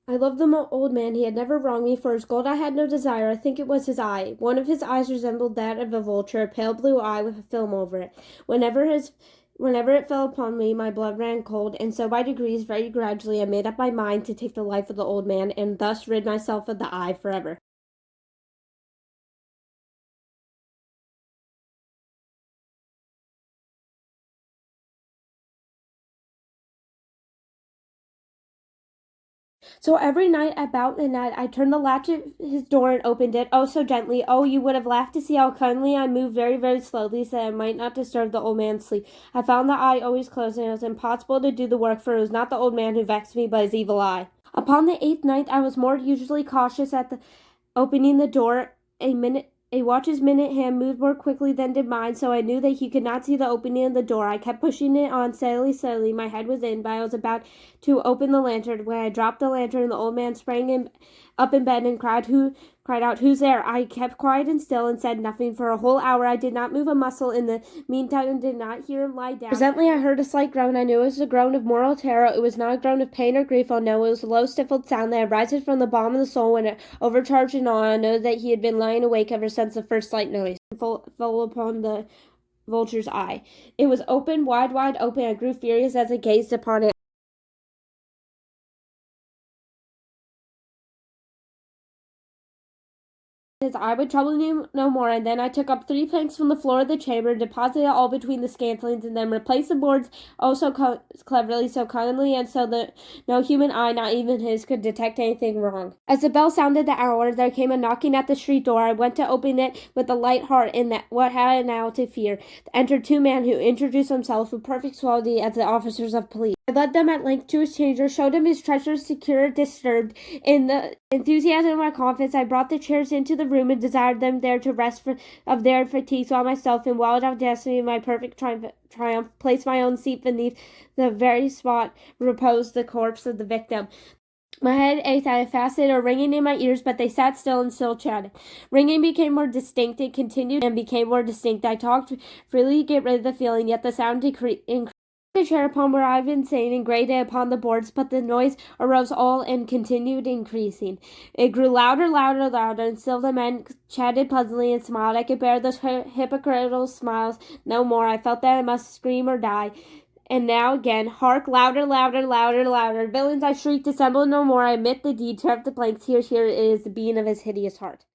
I loved the old man. He had never wronged me. For his gold I had no desire. I think it was his eye. One of his eyes resembled that of a vulture, a pale blue eye with a film over it. Whenever it fell upon me, my blood ran cold, and so by degrees, very gradually, I made up my mind to take the life of the old man, and thus rid myself of the eye forever. So every night about midnight, I turned the latch of his door and opened it, oh so gently. Oh, you would have laughed to see how kindly I moved very, very slowly, so that I might not disturb the old man's sleep. I found the eye always closed, and it was impossible to do the work, for it was not the old man who vexed me, but his evil eye. Upon the 8th night, I was more usually cautious at the opening the door. A watch's minute hand moved more quickly than did mine, so I knew that he could not see the opening of the door. I kept pushing it on steadily, steadily. My head was in, but I was about to open the lantern when I dropped the lantern, and the old man sprang up in bed and cried out, "Who's there?" I kept quiet and still and said nothing. For a whole hour I did not move a muscle. In the meantime, I did not hear him lie down. Presently I heard a slight groan. I knew it was a groan of mortal terror. It was not a groan of pain or grief. Oh no, it was a low, stifled sound that arises from the bottom of the soul when it overcharged in awe. I know that he had been lying awake ever since the first slight noise fell upon the vulture's eye. It was open, wide, wide open. I grew furious as I gazed upon it. His eye would trouble me no more, and then I took up 3 planks from the floor of the chamber, deposited it all between the scantlings, and then replaced the boards oh so cleverly, so cunningly, and so that no human eye, not even his, could detect anything wrong. As the bell sounded the hour, there came a knocking at the street door. I went to open it with a light heart, and that what had I now to fear? Entered 2 men who introduced themselves with perfect suavity as the officers of police. I led them at length to his chamber, showed him his treasures secure, disturbed. In the enthusiasm of my confidence, I brought the chairs into the room and desired them there to rest of their fatigues, while myself, in wild audacity of my perfect triumph, placed my own seat beneath the very spot reposed the corpse of the victim. My head ached. I had fastened a ringing in my ears, but they sat still and still chatted. Ringing became more distinct. It continued and became more distinct. I talked freely to get rid of the feeling, yet the sound increased. The chair upon where I had been sitting and grated upon the boards, but the noise arose all and continued increasing. It grew louder, louder, louder, and still the men chatted pleasantly and smiled. I could bear those hypocritical smiles no more. I felt that I must scream or die. And now again, hark, louder, louder, louder, louder. Villains, I shrieked, dissemble no more. I admit the deed, tear up the planks. Here, here is the being of his hideous heart.